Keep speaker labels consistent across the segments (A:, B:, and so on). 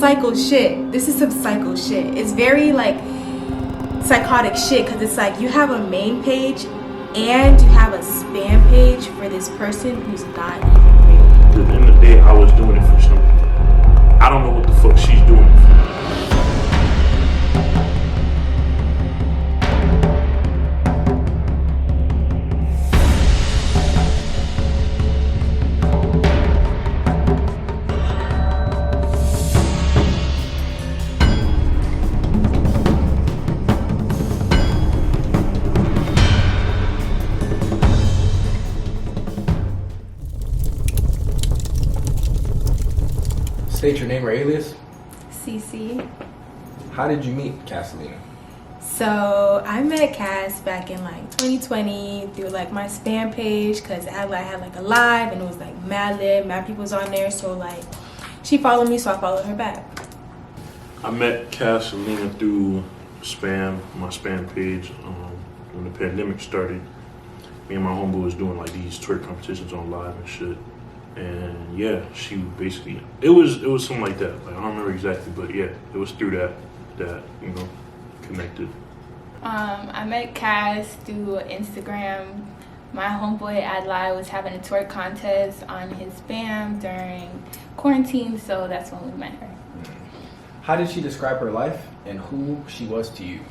A: psycho shit. This is some psycho shit. It's very like psychotic shit because it's like you have a main page and you have a spam page for this person who's not even real.
B: At the end of the day, I was doing it for something. I don't know what the fuck she's doing it for.
C: State your name or alias.
A: CC.
C: How did you meet Catalina?
A: So I met Cass back in like 2020 through like my spam page because I had like a live and it was like mad lit, mad people was on there. So like she followed me, so I followed her back.
B: I met Catalina through my spam page. When the pandemic started, me and my homeboy was doing like these twerk competitions on live and shit. And yeah, she basically it was something like that. Like I don't remember exactly, but yeah, it was through that connected.
D: I met Cass through Instagram. My homeboy Adlai was having a twerk contest on his spam during quarantine, so that's when we met her.
C: How did she describe her life and who she was to you?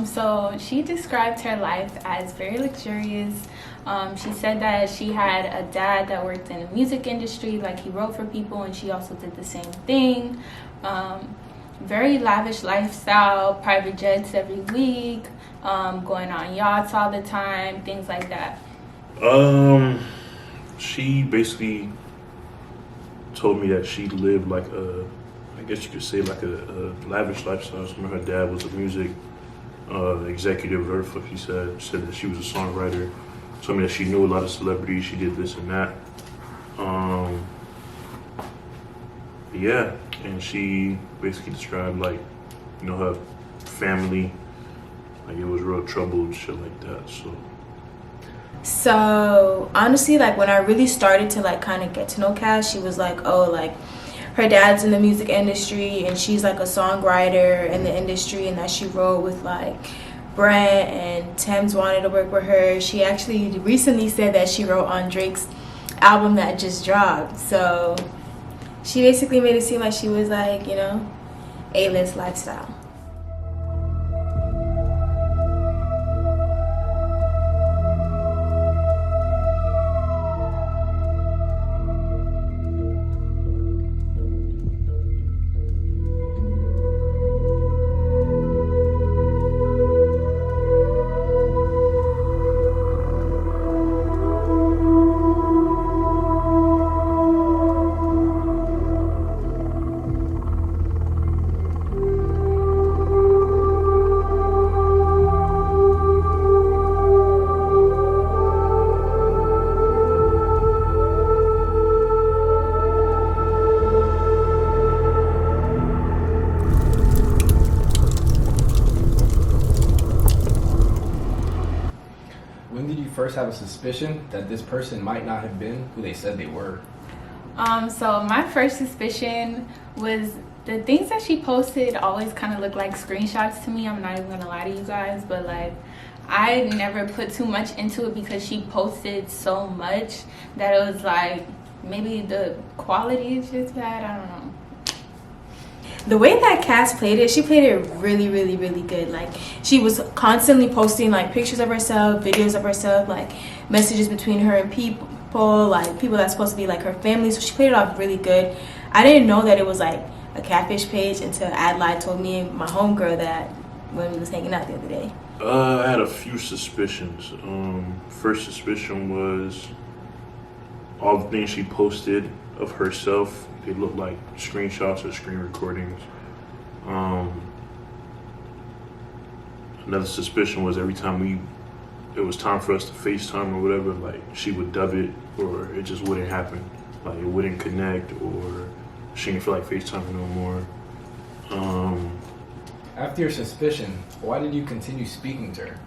D: So she described her life as very luxurious. She said that she had a dad that worked in the music industry, like he wrote for people, and she also did the same thing. Very lavish lifestyle, private jets every week, going on yachts all the time, things like that.
B: She basically told me that she lived like I guess you could say like a lavish lifestyle. So her dad was a music executive, or what she said that she was a songwriter. Told me that she knew a lot of celebrities. She did this and that. Yeah, and she basically described like, her family, like it was real troubled, shit like that.
A: So honestly, like when I really started to like kind of get to know Cass, she was like, oh, like her dad's in the music industry and she's like a songwriter in the industry, and that she wrote with like Brent and Thames wanted to work with her. She actually recently said that she wrote on Drake's album that just dropped. So she basically made it seem like she was like, A-list lifestyle.
C: When did you first have a suspicion that this person might not have been who they said they were?
D: So my first suspicion was the things that she posted always kind of looked like screenshots to me. I'm not even gonna lie to you guys, but like I never put too much into it because she posted so much that it was like maybe the quality is just bad. I don't know.
A: The way that Cass played it, she played it really, really, really good. Like she was constantly posting like pictures of herself, videos of herself, like messages between her and people, like people that's supposed to be like her family. So she played it off really good. I didn't know that it was like a catfish page until Adlai told me and my homegirl that when we was hanging out the other day.
B: I had a few suspicions. First suspicion was all the things she posted of herself, they looked like screenshots or screen recordings. Another suspicion was every time it was time for us to FaceTime or whatever, like she would dub it or it just wouldn't happen. Like it wouldn't connect or she didn't feel like FaceTiming no more.
C: After your suspicion, why did you continue speaking to her?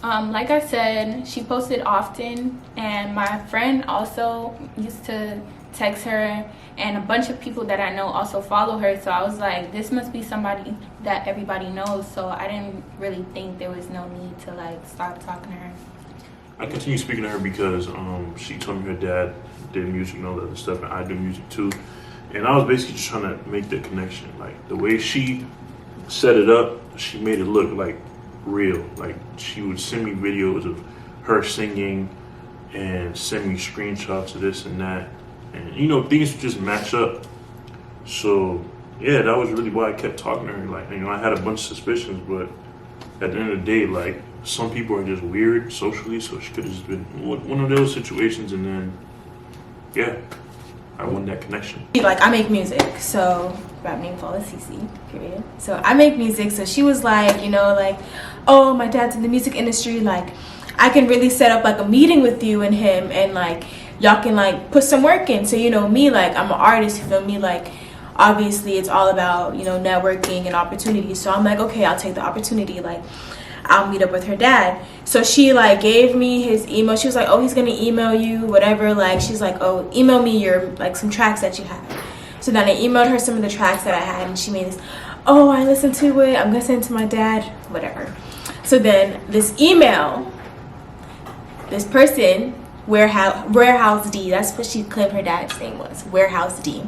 D: Like I said, she posted often, and my friend also used to text her, and a bunch of people that I know also follow her. So I was like, this must be somebody that everybody knows. So I didn't really think there was no need to like stop talking to her.
B: I continue speaking to her because she told me her dad did music and all that other stuff, and I do music too. And I was basically just trying to make the connection. Like the way she set it up, she made it look like real. Like she would send me videos of her singing and send me screenshots of this and that. And you know, things would just match up. So yeah, that was really why I kept talking to her. Like, you know, I had a bunch of suspicions, but at the end of the day, like, some people are just weird socially, so she could have just been one of those situations, and then yeah, I won that connection.
A: Like, I make music, so rap name Paula CC, period. So I make music, so she was like, you know, like, oh, my dad's in the music industry, like, I can really set up like a meeting with you and him, and like y'all can like put some work in. So, you know, me, like, I'm an artist, you feel me? Like, obviously it's all about, you know, networking and opportunities. So I'm like, okay, I'll take the opportunity. Like, I'll meet up with her dad. So she like gave me his email. She was like, oh, he's gonna email you, whatever. Like, she's like, oh, email me your like some tracks that you have. So then I emailed her some of the tracks that I had, and she made this, oh, I listened to it, I'm gonna send it to my dad, whatever. So then this email, this person, Warehouse D, that's what she claimed her dad's name was, Warehouse D.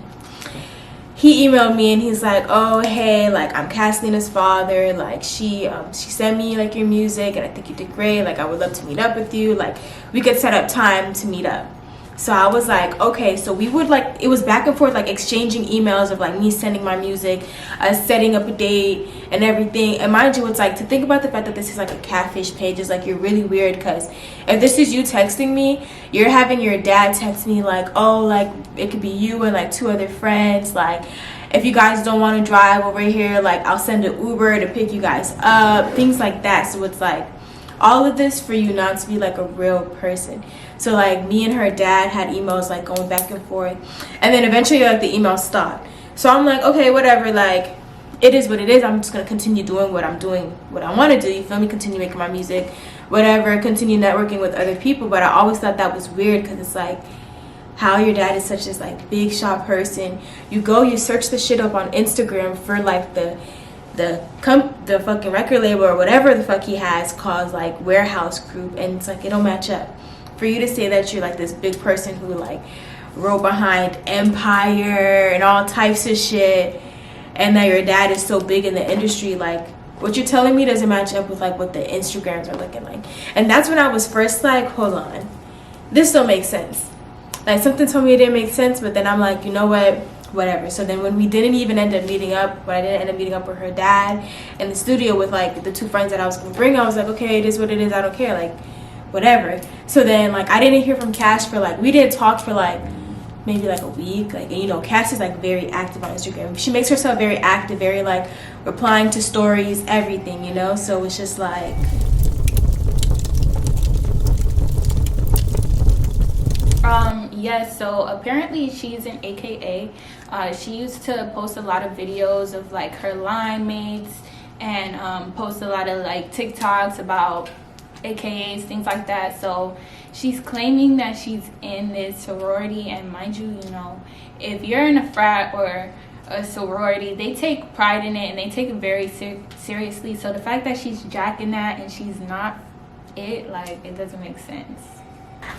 A: He emailed me and he's like, oh, hey, like, I'm Caslina's father. Like, she sent me like your music and I think you did great. Like, I would love to meet up with you. Like, we could set up time to meet up. So I was like, okay. So we would like, it was back and forth, like exchanging emails of like me sending my music, setting up a date and everything. And mind you, it's like, to think about the fact that this is like a catfish page is like, you're really weird, because if this is you texting me, you're having your dad text me like, oh, like it could be you and like 2 other friends. Like, if you guys don't want to drive over here, like I'll send an Uber to pick you guys up, things like that. So it's like all of this for you not to be like a real person. So like me and her dad had emails like going back and forth, and then eventually like the email stopped. So I'm like, okay, whatever, like it is what it is. I'm just gonna continue doing what I'm doing, what I want to do, you feel me? Continue making my music, whatever, continue networking with other people. But I always thought that was weird, because it's like, how your dad is such this like big shot person. You search the shit up on Instagram for like the fucking record label or whatever the fuck he has called like Warehouse Group, and it's like it don't match up. For you to say that you're like this big person who like wrote behind Empire and all types of shit, and that your dad is so big in the industry, like what you're telling me doesn't match up with like what the Instagrams are looking like. And that's when I was first like, hold on, this don't make sense. Like, something told me it didn't make sense, but then I'm like, you know what, whatever. So then when we didn't even end up meeting up, when I didn't end up meeting up with her dad in the studio with like the 2 friends that I was gonna bring, I was like, okay, it is what it is, I don't care, like whatever. So then like I didn't hear from Cash for like, we didn't talk for like maybe like a week. Like, and you know, Cash is like very active on Instagram. She makes herself very active, very like replying to stories, everything, you know. So it's just like,
D: yes, so apparently she's an AKA. She used to post a lot of videos of like her line mates, and post a lot of like TikToks about AKAs, things like that. So she's claiming that she's in this sorority, and mind you, you know, if you're in a frat or a sorority, they take pride in it and they take it very seriously. So the fact that she's jacking that and she's not it, like, it doesn't make sense.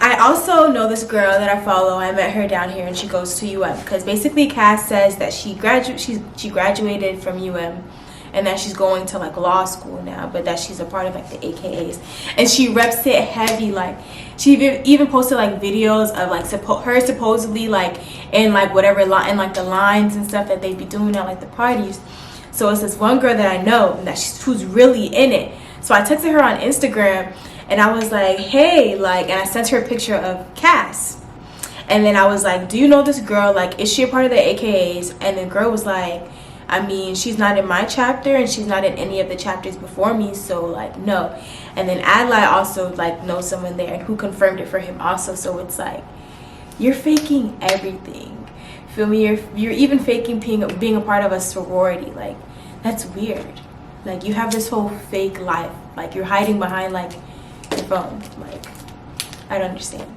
A: I also know this girl that I follow. I met her down here and she goes to UM, because basically Cass says that she graduated from UM and that she's going to like law school now, but that she's a part of like the AKAs, and she reps it heavy. Like, she even posted like videos of like her supposedly like in like whatever line, in like the lines and stuff that they be doing at like the parties. So it's this one girl that I know that who's really in it. So I texted her on Instagram and I was like, hey, like, and I sent her a picture of Cass, and then I was like, do you know this girl? Like, is she a part of the AKAs? And the girl was like, I mean, she's not in my chapter and she's not in any of the chapters before me, so like, no. And then Adlai also like knows someone there and who confirmed it for him also. So it's like, you're faking everything, feel me? You're even faking being a part of a sorority. Like, that's weird. Like, you have this whole fake life, like you're hiding behind like your phone. Like, I don't understand.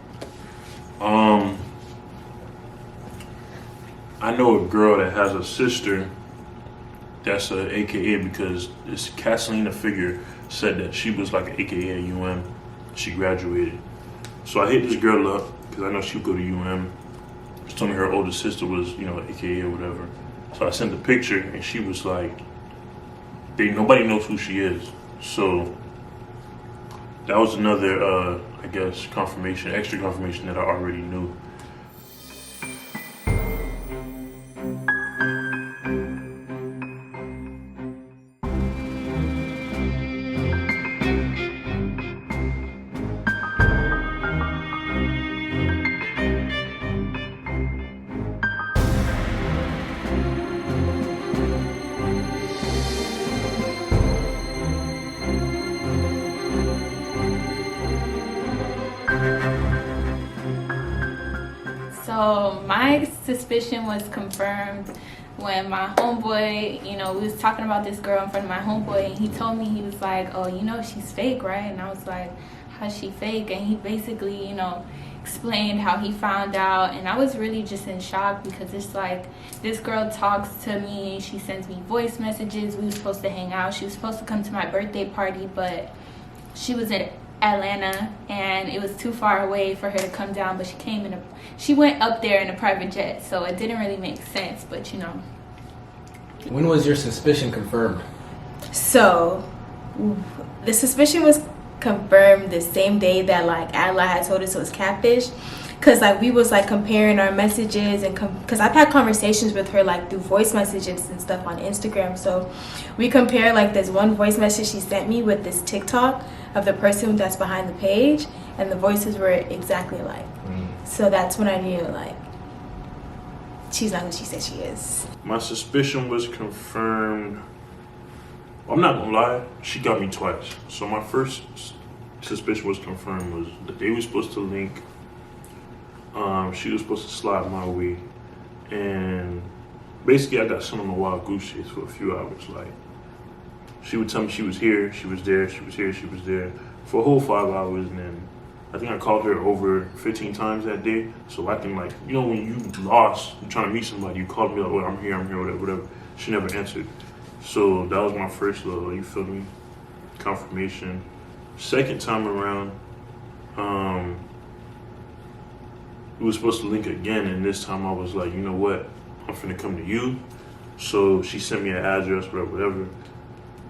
B: I know a girl that has a sister that's a AKA because this Catalina figure said that she was like an AKA at UM. She graduated. So I hit this girl up because I know she'd go to UM. She told me her older sister was, you know, AKA or whatever. So I sent the picture and she was like, nobody knows who she is. So that was another, I guess, extra confirmation that I already knew.
D: So my suspicion was confirmed when my homeboy, you know, we was talking about this girl in front of my homeboy, and he told me, he was like, oh, you know, she's fake, right? And I was like, how's she fake? And he basically, you know, explained how he found out, and I was really just in shock because it's like, this girl talks to me, she sends me voice messages, we were supposed to hang out, she was supposed to come to my birthday party, but she was in Atlanta and it was too far away for her to come down, but she went up there in a private jet, so it didn't really make sense, but you know.
C: When was your suspicion confirmed?
A: So the suspicion was confirmed the same day that like Adela had told us it was catfish, because like we was like comparing our messages, and because I've had conversations with her like through voice messages and stuff on Instagram, so we compare like this one voice message she sent me with this TikTok of the person that's behind the page, and the voices were exactly alike. So that's when I knew like she's not who she said she is.
B: My suspicion was confirmed. I'm not gonna lie, she got me twice. So my first suspicion was confirmed was the day we were supposed to link. She was supposed to slide my way, and basically I got sent on a wild goose chase for a few hours. Like, she would tell me she was here, she was there, she was here, she was there for a whole 5 hours, and then I think I called her over 15 times that day. So I can, like, you know, when you lost, you're trying to meet somebody, you called me like, oh, I'm here, whatever. She never answered. So that was my first little, you feel me, confirmation. Second time around, we were supposed to link again, and this time I was like, you know what, I'm finna come to you. So she sent me an address, whatever.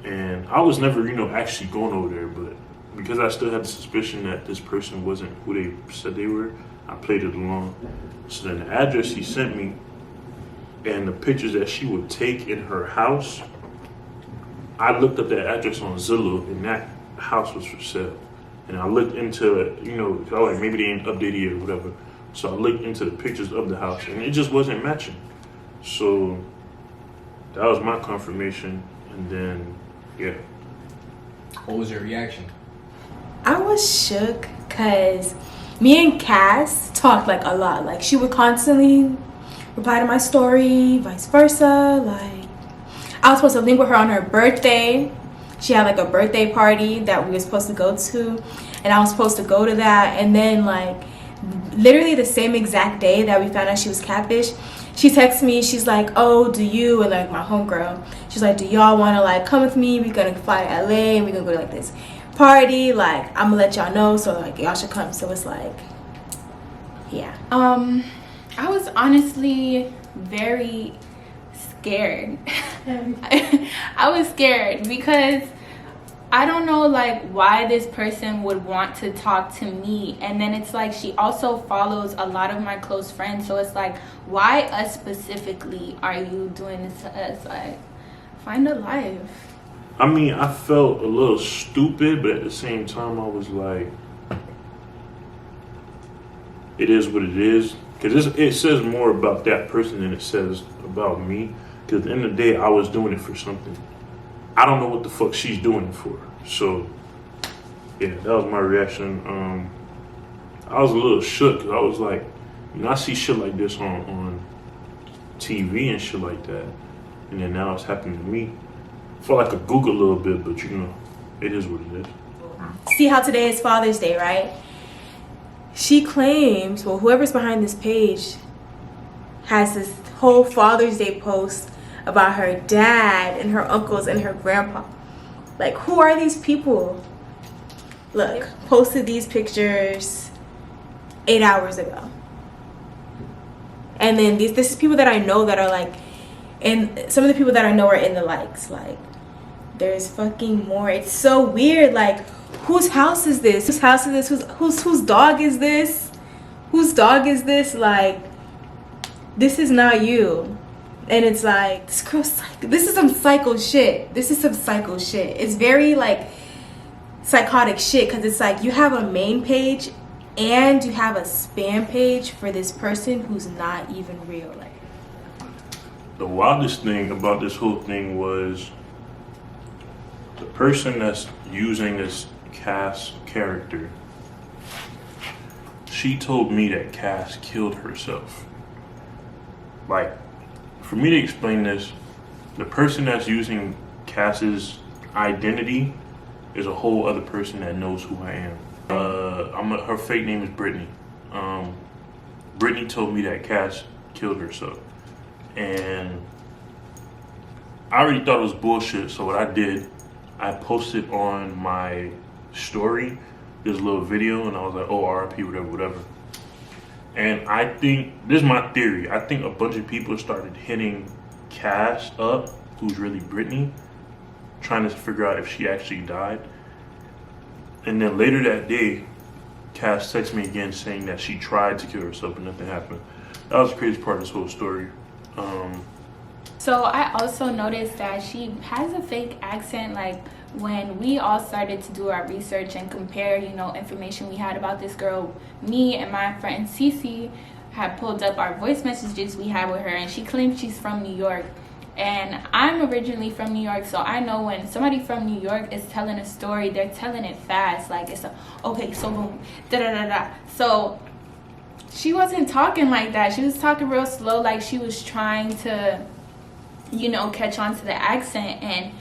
B: And I was never, you know, actually going over there, but because I still had the suspicion that this person wasn't who they said they were, I played it along. So then the address she sent me and the pictures that she would take in her house, I looked up that address on Zillow, and that house was for sale. And I looked into it, you know, I was like, maybe they ain't updated it or whatever. So I looked into the pictures of the house, and it just wasn't matching. So that was my confirmation, and then, yeah.
C: What was your reaction?
A: I was shook because me and Cass talked like a lot. Like, she would constantly reply to my story, vice versa. Like, I was supposed to link with her on her birthday. She had like a birthday party that we were supposed to go to, and I was supposed to go to that. And then like literally the same exact day that we found out she was catfish, she texts me, she's like, oh, do you, and like my homegirl, she's like, do y'all want to like come with me? We're gonna fly to LA and we're gonna go to like this party, like I'm gonna let y'all know, so like y'all should come. So it's like, yeah.
D: I was honestly very scared. I was scared because I don't know like why this person would want to talk to me, and then it's like she also follows a lot of my close friends, so it's like, why us specifically are you doing this to us? Like, find a life.
B: I mean, I felt a little stupid, but at the same time I was like, it is what it is, because it says more about that person than it says about me, because at the end of the day I was doing it for something. I don't know what the fuck she's doing it for. So, yeah, that was my reaction. I was a little shook, because I was like, you know, I see shit like this on TV and shit like that, and then now it's happening to me. I felt like I could Google a little bit, but you know, it is what it is.
A: See how today is Father's Day, right? She claims, well, whoever's behind this page has this whole Father's Day post about her dad and her uncles and her grandpa. Like, who are these people? Look, posted these pictures 8 hours ago. And then this is people that I know that are like, and some of the people that I know are in the likes. Like, there's fucking more. It's so weird. Like, whose house is this? Whose house is this? Whose dog is this? Whose dog is this? Like, this is not you. And it's like, this girl's psycho. This is some psycho shit. This is some psycho shit. It's very like psychotic shit, because it's like you have a main page and you have a spam page for this person who's not even real. Like,
B: the wildest thing about this whole thing was the person that's using this Cass character. She told me that Cass killed herself. Like, for me to explain this, the person that's using Cass's identity is a whole other person that knows who I am. Her fake name is Brittany. Brittany told me that Cass killed herself. And I already thought it was bullshit, so what I did, I posted on my story this little video, and I was like, oh, RIP, whatever. And I think, this is my theory, I think a bunch of people started hitting Cass up, who's really Brittany, trying to figure out if she actually died. And then later that day, Cass texted me again saying that she tried to kill herself, but nothing happened. That was the craziest part of this whole story.
D: So I also noticed that she has a fake accent. Like, when we all started to do our research and compare, you know, information we had about this girl, me and my friend Cece had pulled up our voice messages we had with her, and she claims she's from New York. And I'm originally from New York, so I know when somebody from New York is telling a story, they're telling it fast. Like, it's a, okay, so boom, da-da-da-da. So she wasn't talking like that. She was talking real slow, like she was trying to, you know, catch on to the accent. And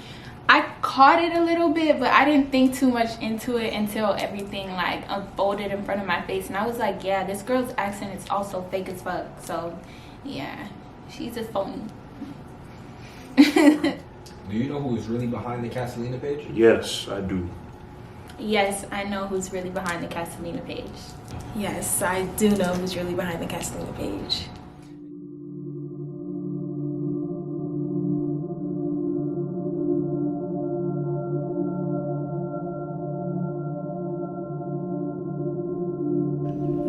D: I caught it a little bit, but I didn't think too much into it until everything like unfolded in front of my face. And I was like, yeah, this girl's accent is also fake as fuck. So yeah, she's a phony.
C: Do you know who is really behind the Catalina page?
B: Yes, I do.
D: Yes, I know who's really behind the Catalina page.
A: yes, I do know who's really behind the Catalina page.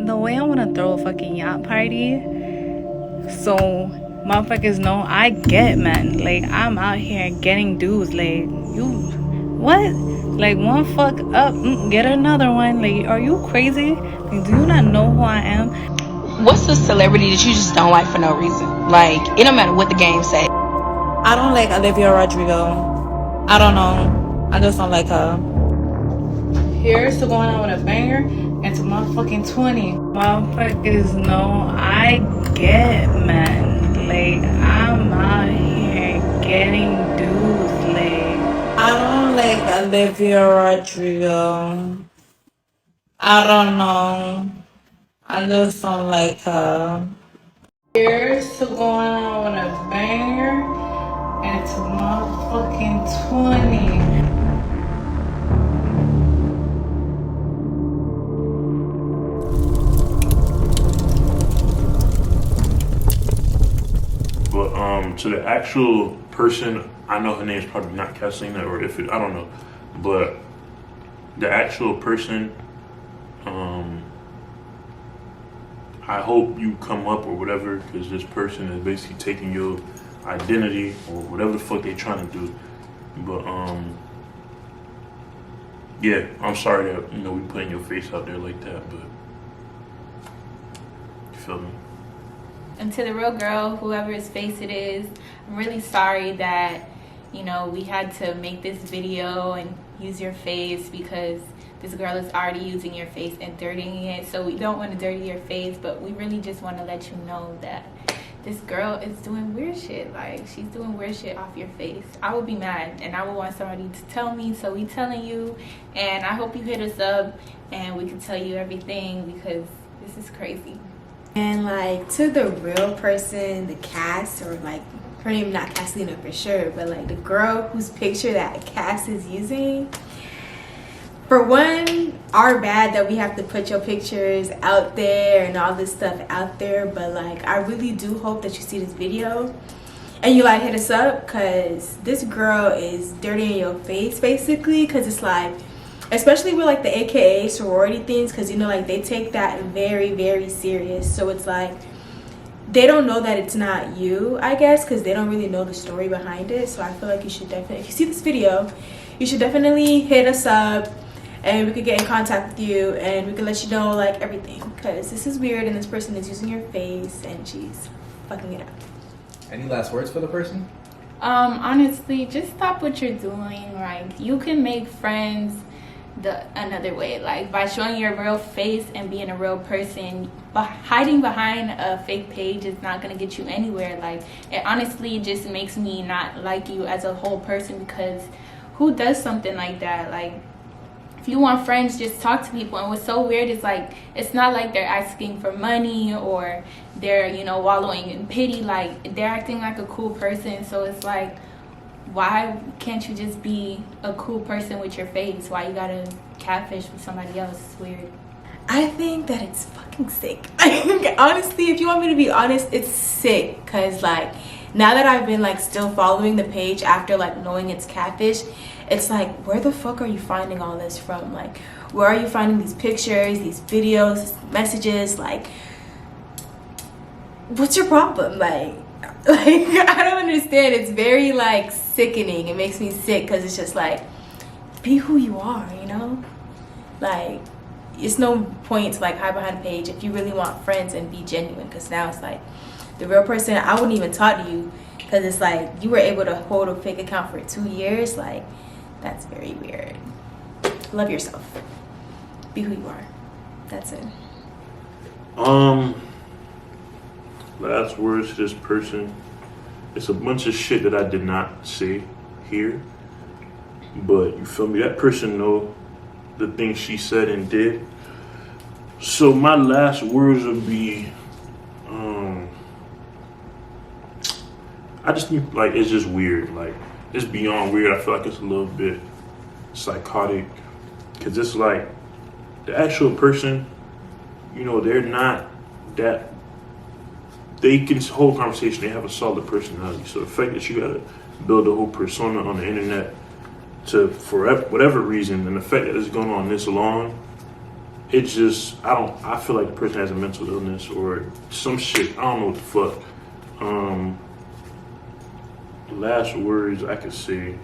E: The way I want to throw a fucking yacht party, so motherfuckers know I get men. Like, I'm out here getting dudes. Like, you, what? Like, one fuck up, get another one. Like, are you crazy? Like, do you not know who I am?
F: What's a celebrity that you just don't like for no reason? Like, it don't matter what the game say.
E: I don't like Olivia Rodrigo. I don't know. I just don't like her. Here's to going out with a banger and to motherfucking 20. Motherfuckers know I get men. Like, I'm out here getting dudes. Like, I don't like Olivia Rodrigo. I don't know. I just don't like her. Here's to going out with a banger and to motherfucking 20.
B: But to the actual person, I know her name is probably not Catalina, or if it, I don't know, but the actual person, I hope you come up or whatever, because this person is basically taking your identity or whatever the fuck they trying to do. But yeah, I'm sorry that, you know, we putting your face out there like that, but you feel me?
D: And to the real girl, whoever's face it is, I'm really sorry that, you know, we had to make this video and use your face, because this girl is already using your face and dirtying it. So we don't want to dirty your face, but we really just want to let you know that this girl is doing weird shit. Like, she's doing weird shit off your face. I would be mad, and I would want somebody to tell me, so we telling you. And I hope you hit us up and we can tell you everything, because this is crazy.
A: And like to the real person, the Cass, or like her name not Casslina for sure, but like the girl whose picture that Cass is using. For one, our bad that we have to put your pictures out there and all this stuff out there, but like I really do hope that you see this video and you like hit us up, because this girl is dirty in your face basically, because it's like, especially with like the AKA sorority things, because you know like they take that very, very serious. So it's like they don't know that it's not you, I guess, because they don't really know the story behind it. So I feel like you should definitely, if you see this video, you should definitely hit us up and we could get in contact with you and we could let you know like everything, because this is weird and this person is using your face and she's fucking it up.
C: Any last words for the person?
D: Honestly, just stop what you're doing. Like, you can make friends another way, like by showing your real face and being a real person. But hiding behind a fake page is not gonna get you anywhere. Like, it honestly just makes me not like you as a whole person, because who does something like that? Like, if you want friends, just talk to people. And what's so weird is like, it's not like they're asking for money or they're, you know, wallowing in pity. Like, they're acting like a cool person. So it's like, why can't you just be a cool person with your face? Why you gotta catfish with somebody else? It's weird.
A: I think that it's fucking sick. Honestly, if you want me to be honest, it's sick. Cause like, now that I've been like still following the page after like knowing it's catfish, it's like, where the fuck are you finding all this from? Like, where are you finding these pictures, these videos, these messages? Like, what's your problem? Like I don't understand. It's very like sickening. It makes me sick, because it's just like, be who you are, you know? Like, it's no point to like hide behind a page if you really want friends and be genuine, because now it's like the real person, I wouldn't even talk to you, because it's like you were able to hold a fake account for 2 years. Like, that's very weird. Love yourself. Be who you are. That's it.
B: Last words to this person. It's a bunch of shit that I did not say here, but you feel me? That person know the things she said and did. So my last words would be, I just think like it's just weird. Like, it's beyond weird. I feel like it's a little bit psychotic, because it's like the actual person, you know, they're not that. They can hold conversation. They have a solid personality. So the fact that you gotta build a whole persona on the internet for whatever reason, and the fact that it's going on this long, it's just, I feel like the person has a mental illness or some shit. I don't know what the fuck. Last words I could say,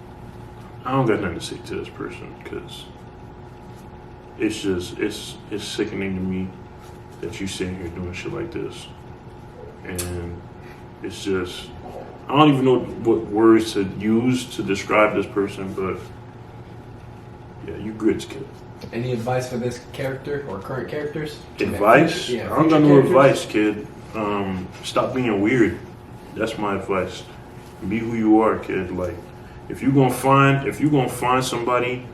B: I don't got nothing to say to this person, because it's just, it's sickening to me that you sitting here doing shit like this. And it's just, I don't even know what words to use to describe this person, but yeah, you grits, kid.
C: Any advice for this character or current characters?
B: Advice?
C: Yeah,
B: I don't got no
C: characters.
B: advice, kid. Stop being weird. That's my advice. Be who you are, kid. Like, if you're gonna find somebody,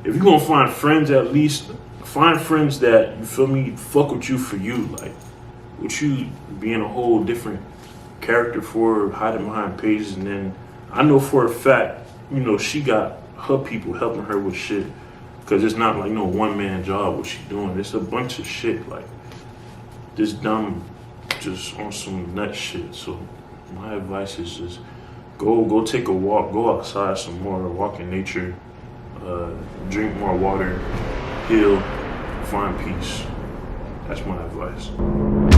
B: if you're gonna find friends, at least find friends that, you feel me, fuck with you for you. Like, with you being a whole different character for hiding behind pages, and then I know for a fact, you know, she got her people helping her with shit, because it's not like no one-man job what she doing. It's a bunch of shit, like this dumb, just on some nut shit. So my advice is just go take a walk, go outside some more, walk in nature, drink more water, heal, find peace. That's my advice.